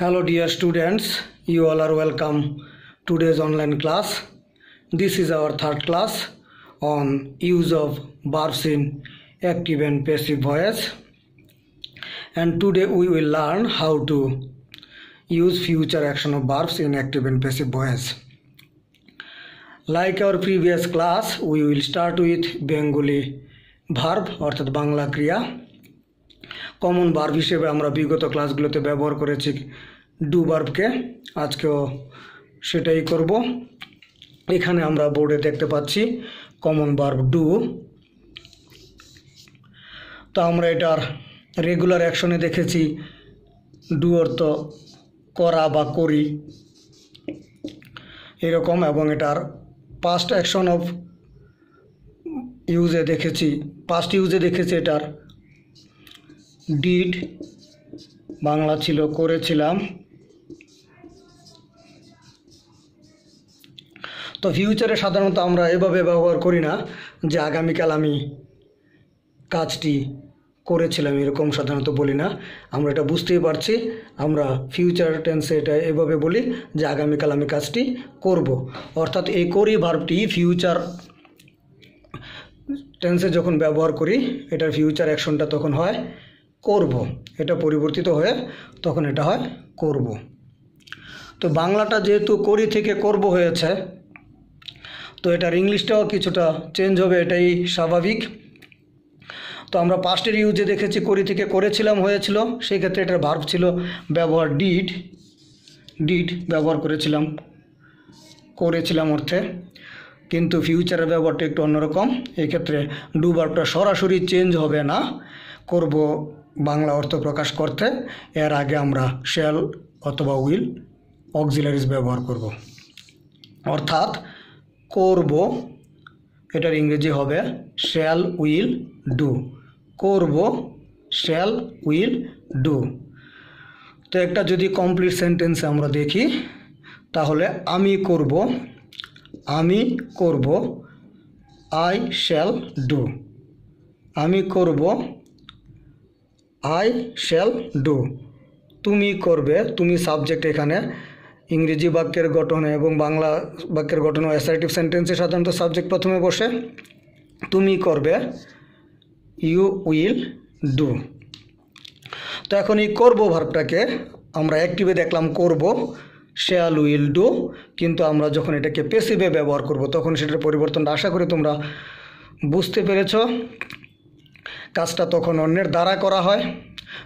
Hello dear students, you all are welcome today's online class. This is our third class on use of verbs in active and passive voice. And today we will learn how to use future action of verbs in active and passive voice. Like our previous class, we will start with Bengali verb অর্থাৎ বাংলা ক্রিয়া। Common verb হিসেবে আমরা বিগত ক্লাসগুলোতে ব্যবহার করেছি do ভার্বকে, আজকেও সেটাই করব। এখানে আমরা বোর্ডে দেখতে পাচ্ছি কমন ভার্ব ডু। তো আমরা এটার রেগুলার অ্যাকশনে দেখেছি ডু অর্থ করা বা করি এরকম, এবং এটার পাস্ট অ্যাকশন অফ ইউজে দেখেছি, পাস্ট ইউজে দেখেছি এটার ডিড, বাংলা ছিল করেছিলাম। তো ফিউচারে সাধারণত আমরা এভাবে ব্যবহার করি না যে আগামীকাল আমি কাজটি করেছিলাম, এরকম সাধারণত বলি না। আমরা এটা বুঝতেই পারছি, আমরা ফিউচার টেন্সে এটা এভাবে বলি যে আগামীকাল আমি কাজটি করব। অর্থাৎ এই করি ভার্বটি ফিউচার টেন্সে যখন ব্যবহার করি এটার ফিউচার অ্যাকশনটা তখন হয় করব, এটা পরিবর্তিত হয়ে তখন এটা হয় করব। তো বাংলাটা যেহেতু করি থেকে করব হয়েছে, তো এটার ইংলিশটাও কিছুটা চেঞ্জ হবে, এটাই স্বাভাবিক। তো আমরা পাস্টের ইউজে দেখেছি করি থেকে করেছিলাম হয়েছিল, সেই ক্ষেত্রে এটার ভার্ব ছিল ব্যবহার ডিড, ডিড ব্যবহার করেছিলাম অর্থে। কিন্তু ফিউচারের ব্যবহারটা একটু অন্যরকম, এই ক্ষেত্রে ডু ভার্বটা সরাসরি চেঞ্জ হবে না করব বাংলা অর্থ প্রকাশ করতে, এর আগে আমরা শ্যাল অথবা উইল অক্সিলারিজ ব্যবহার করব। অর্থাৎ করব এটার ইংরেজি হবে শ্যাল উইল ডু, করব শ্যাল উইল ডু। তো একটা যদি কমপ্লিট সেন্টেন্সে আমরা দেখি তাহলে আমি করব, আমি করব, আই শ্যাল ডু, আমি করব, আই শ্যাল ডু। তুমি করবে, তুমি সাবজেক্ট এখানে ইংরেজি বাক্যের গঠনে এবং বাংলা বাক্যের গঠনে অ্যাসার্টিভ সেন্টেন্সে সাধারণত সাবজেক্ট প্রথমে বসে। তুমি করবে, ইউ উইল ডু। তো এখন এই করব ভার্বটাকে আমরা অ্যাক্টিভে দেখলাম করব শ্যাল উইল ডু, কিন্তু আমরা যখন এটাকে প্যাসিভে ব্যবহার করব তখন সেটার পরিবর্তনটা আশা করি তোমরা বুঝতে পেরেছ। কাজটা তখন অন্যের দ্বারা করা হয়,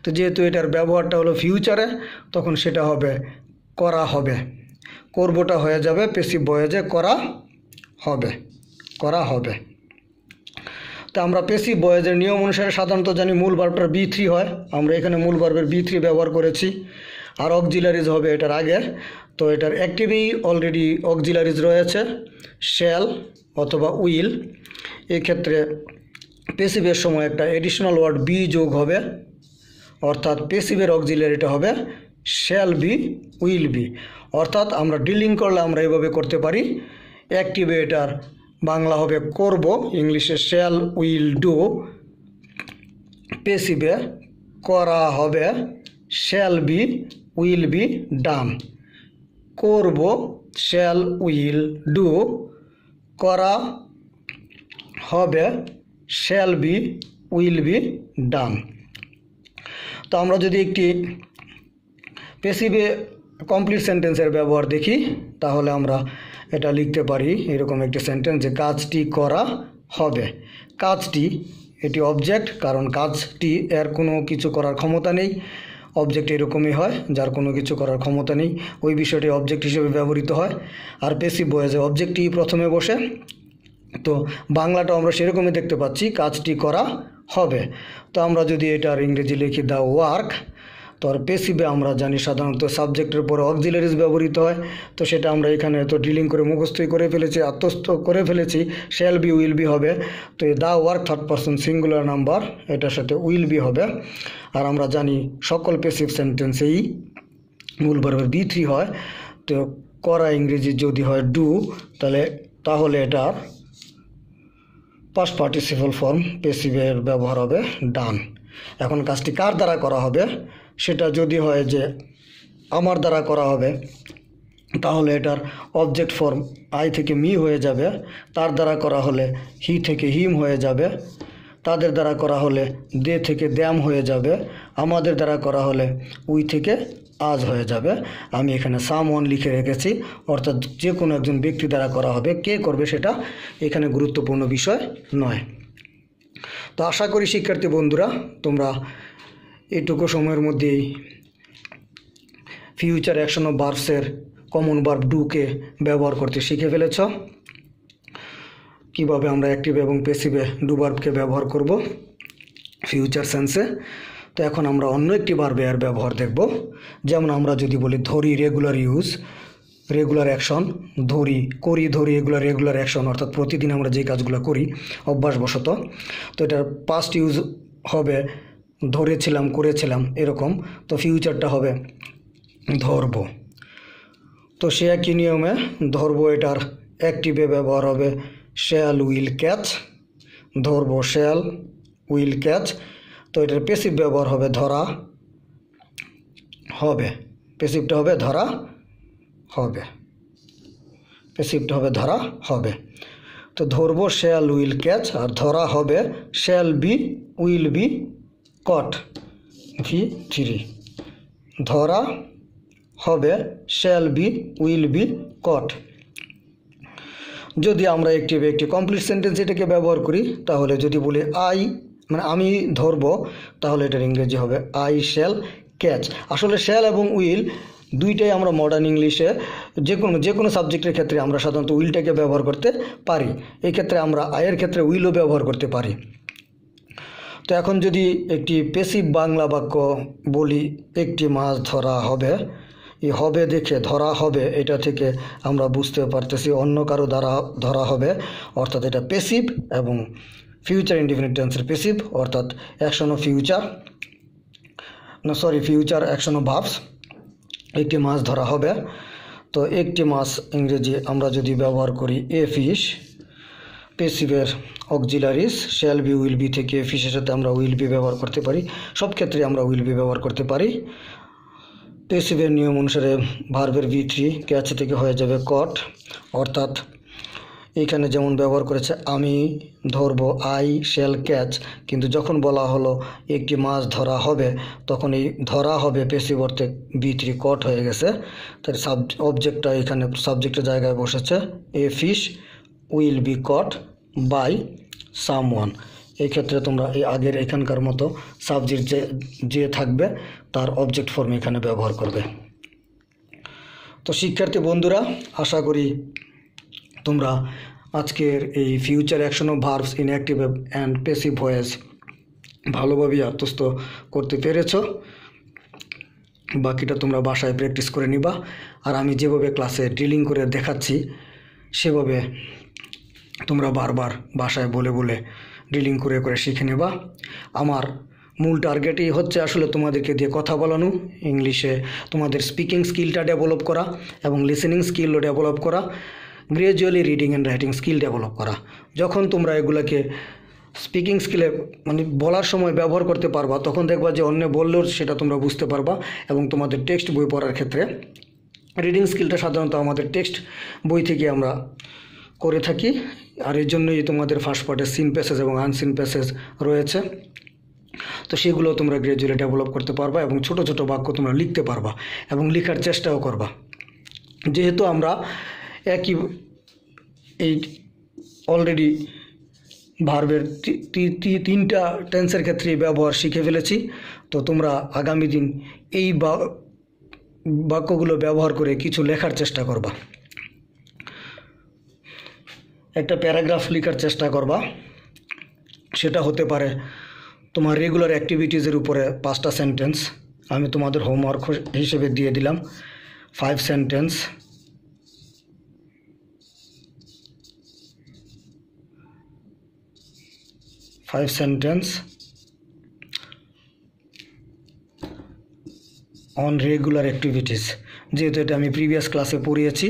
তো যেহেতু এটার ব্যবহারটা হলো ফিউচারে তখন সেটা হবে করা হবে, করবটা হয়ে যাবে প্যাসিভ ভয়েসে করা হবে, করা হবে। তো আমরা প্যাসিভ ভয়েসের নিয়ম অনুসারে সাধারণত জানি মূল ভার্বটার B3 হয়, আমরা এখানে মূল ভার্বের B3 ব্যবহার করেছি, আর অক্সিলারিজ হবে এটার আগে। তো এটার অ্যাক্টিভেই অলরেডি অক্সিলারিজ রয়েছে শ্যাল অথবা উইল। এক্ষেত্রে প্যাসিভের সময় একটা এডিশনাল ওয়ার্ড বি যোগ হবে, অর্থাৎ প্যাসিভের অক্সিলারিটা হবে শ্যাল বি উইল বি। অর্থাৎ আমরা ডিলিং করলে আমরা এভাবে করতে পারি, অ্যাক্টিভে এটার বাংলা হবে করব, ইংলিশে শ্যাল উইল ডু, প্যাসিভে করা হবে shall be will be done. করব শ্যাল উইল ডু, করা হবে shall be will be done. তো আমরা যদি একটি প্যাসিভে কমপ্লিট সেন্টেন্সের ব্যবহার দেখি তাহলে আমরা এটা লিখতে পারি এরকম একটি সেন্টেন্স যে কাজটি করা হবে। কাজটি এটি অবজেক্ট, কারণ কাজটি এর কোনো কিছু করার ক্ষমতা নেই, অবজেক্ট এরকমই হয় যার কোনো কিছু করার ক্ষমতা নেই, ওই বিষয়টি অবজেক্ট হিসেবে ব্যবহৃত হয়। আর প্যাসিভ ভয়েসে অবজেক্টই প্রথমে বসে, তো বাংলাটাও আমরা সেরকমই দেখতে পাচ্ছি কাজটি করা হবে। তো আমরা যদি এটার ইংরেজি লিখি দ্য ওয়ার্ক, তো আর প্যাসিভে আমরা জানি সাধারণত সাবজেক্টের পরে অক্সিলারিজ ব্যবহৃত হয়, তো সেটা আমরা এখানে তো ডিলিং করে মুখস্থই করে ফেলেছি, আত্মস্থ করে ফেলেছি, শ্যাল বি উইল বি হবে। তো এই the work third person singular number, এটার সাথে উইল বি হবে। আর আমরা জানি সকল প্যাসিভ সেন্টেন্সেই মূল ভার্বের B3 হয়, তো করা ইংরেজি যদি হয় ডু তাহলে এটার পাস্ট পার্টিসিপল ফর্ম প্যাসিভের ব্যবহার হবে ডান। এখন কাজটি কার দ্বারা করা হবে সেটা যদি হয় যে আমার দ্বারা করা হবে, তাহলে এটার অবজেক্ট ফর্ম আই থেকে মি হয়ে যাবে। তার দ্বারা করা হলে হি থেকে হিম হয়ে যাবে। তাদের দ্বারা করা হলে দে থেকে দ্যাম হয়ে যাবে। আমাদের দ্বারা করা হলে উই থেকে আজ হয়ে যাবে। আমি এখানে সামওয়ান লিখে রেখেছি, অর্থাৎ যে কোনো একজন ব্যক্তি দ্বারা করা হবে, কে করবে সেটা এখানে গুরুত্বপূর্ণ বিষয় নয়। তো আশা করি শিক্ষার্থী বন্ধুরা তোমরা এইটুকু সময়ের মধ্যেই ফিউচার অ্যাকশন অফ ভার্বসের কমন ভার্ব ডুকে ব্যবহার করতে শিখে ফেলেছ। কিভাবে আমরা অ্যাক্টিভ এবং প্যাসিভে ডু ভার্বকে ব্যবহার করব ফিউচার সেন্সে। তো এখন আমরা অন্য একটি ভার্বে এর ব্যবহার দেখব। যেমন আমরা যদি বলি ধরি, রেগুলার ইউজ, রেগুলার অ্যাকশন, ধরি, করি, ধরি, এগুলো রেগুলার অ্যাকশন, অর্থাৎ প্রতিদিন আমরা যে কাজগুলো করি অভ্যাসবশত। তো এটার পাস্ট ইউজ হবে ধরেছিলাম, করেছিলাম, এরকম। তো ফিউচারটা হবে ধরব। তো সে একই নিয়মে ধরব এটার অ্যাক্টিভে ব্যবহার হবে শ্যাল, উইল, ক্যাচ। ধরব শ্যাল, উইল, ক্যাচ। তো এটার প্যাসিভ ব্যবহার হবে ধরা হবে। প্যাসিভটা হবে ধরা হবে। প্যাসিভটা হবে ধরা হবে। তো ধরব শ্যাল, উইল, ক্যাচ, আর ধরা হবে shall be, will be, caught, V3। ধরা হবে shall be, will be, caught. যদি আমরা একটি কমপ্লিট সেন্টেন্স এটাকে ব্যবহার করি, তাহলে যদি বলি আই, মানে আমি ধরব, তাহলে এটার ইংরেজি হবে আই শ্যাল ক্যাচ। আসলে শ্যাল এবং উইল দুইটাই আমরা মডার্ন ইংলিশে যে কোনো সাবজেক্টের ক্ষেত্রে আমরা সাধারণত উইলটাকে ব্যবহার করতে পারি। এই ক্ষেত্রে আমরা আয়ের ক্ষেত্রে উইলও ব্যবহার করতে পারি। তো এখন যদি একটি প্যাসিভ বাংলা বাক্য বলি, একটি মাছ ধরা হবে, এই হবে দেখে ধরা হবে, এটা থেকে আমরা বুঝতে পারতেছি অন্য কারো দ্বারা ধরা হবে, অর্থাৎ এটা প্যাসিভ এবং ফিউচার ইনডিফিনিট টেন্সের প্যাসিভ, অর্থাৎ action of future, future action of verbs. একটি মাছ ধরা হবে। তো একটি মাছ ইংরেজি আমরা যদি ব্যবহার করি এ ফিশ, প্যাসিভের auxiliaries shall be, will be থেকে ফিশের সাথে আমরা উইল বি ব্যবহার করতে পারি। সব ক্ষেত্রে আমরা উইল বি ব্যবহার করতে পারি। প্যাসিভের নিয়ম অনুসারে ভার্বের V3 ক্যাচ থেকে হয়ে যাবে কট, অর্থাৎ এখানে যেমন ব্যবহার করেছে আমি ধরবো আই শ্যাল ক্যাচ, কিন্তু যখন বলা হলো একটি মাছ ধরা হবে, তখন এই ধরা হবে প্যাসিভ অর্থে V3 কট হয়ে গেছে। তার অবজেক্টটা এখানে সাবজেক্টের জায়গায় বসেছে। A fish will be caught by someone. এই ক্ষেত্রে তোমরা এই আগের এখানকার মতো সাবজেক্ট যে থাকবে তার অবজেক্ট ফর্ম এখানে ব্যবহার করবে। তো শিক্ষার্থী বন্ধুরা, আশা করি তোমরা আজকের এই future action of verbs in active and passive voice ভালোভাবে আত্মস্থ করতে পেরেছ। বাকিটা তোমরা বাসায় প্র্যাকটিস করে নিবা। আর আমি যেভাবে ক্লাসে ড্রিলিং করে দেখাচ্ছি সেভাবে তোমরা বারবার বাসায় বলে বলে ড্রিলিং করে করে শিখে নেবা। আমার মূল টার্গেটই হচ্ছে আসলে তোমাদেরকে দিয়ে কথা বলানো, ইংলিশে তোমাদের স্পিকিং স্কিলটা ডেভেলপ করা এবং লিসেনিং স্কিলও ডেভেলপ করা, gradually reading and writing skill develop করা। যখন তোমরা এগুলোকে স্পিকিং স্কিলে মানে বলার সময় ব্যবহার করতে পারবা, তখন দেখবা যে অন্য বললেও সেটা তোমরা বুঝতে পারবা। এবং তোমাদের টেক্সট বই পড়ার ক্ষেত্রে রিডিং স্কিলটা সাধারণত আমাদের টেক্সট বই থেকে আমরা করে থাকি। আর এর জন্যই তোমাদের ফার্স্ট পার্টে সিন প্যাসেজ এবং আনসিন প্যাসেজ রয়েছে। তো সেগুলো তোমরা গ্র্যাজুয়ালি ডেভেলপ করতে পারবা এবং ছোট ছোট বাক্য তোমরা লিখতে পারবা এবং লেখার চেষ্টাও করবা। যেহেতু আমরা একই এই অলরেডি ভার্বের তিনটা টেন্সের ক্ষেত্রে ব্যবহার শিখে ফেলেছি, তো তোমরা আগামী দিন এই বাক্যগুলো ব্যবহার করে কিছু লেখার চেষ্টা করবা। একটা প্যারাগ্রাফ লেখার চেষ্টা করবা। সেটা হতে পারে তোমার রেগুলার অ্যাক্টিভিটিসের উপরে 5টা সেন্টেন্স। আমি তোমাদের হোমওয়ার্ক হিসেবে দিয়ে দিলাম 5 সেন্টেন্স। অন রেগুলার অ্যাক্টিভিটিস, যেহেতু এটা আমি প্রিভিয়াস ক্লাসে পড়িয়েছি।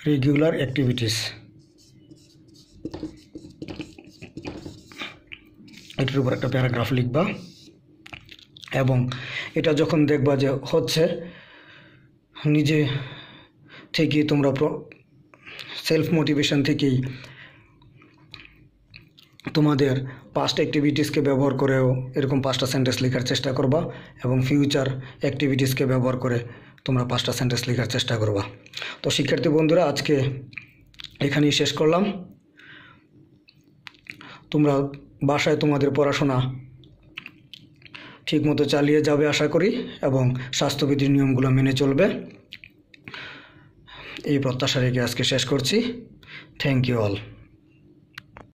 রেগুলার অ্যাক্টিভিটিস, এটার উপর একটা প্যারাগ্রাফ লিখবা এবং এটা যখন দেখবা যে হচ্ছে, নিজে থেকেই তোমরা সেলফ মোটিভেশন থেকেই তোমাদের পাস্ট অ্যাক্টিভিটিসকে ব্যবহার করেও এরকম 5টা সেন্টেন্স লেখার চেষ্টা করবা এবং ফিউচার অ্যাক্টিভিটিসকে ব্যবহার করে তোমরা 5টা সেন্টেন্স লেখার চেষ্টা করবা। তো শিক্ষার্থী বন্ধুরা, আজকে এখানেই শেষ করলাম। তোমরা বাসায় তোমাদের পড়াশোনা ঠিকমতো চালিয়ে যাবে আশা করি, এবং স্বাস্থ্যবিধির নিয়মগুলো মেনে চলবে, এই প্রত্যাশা রেখে আজকে শেষ করছি। Thank you all.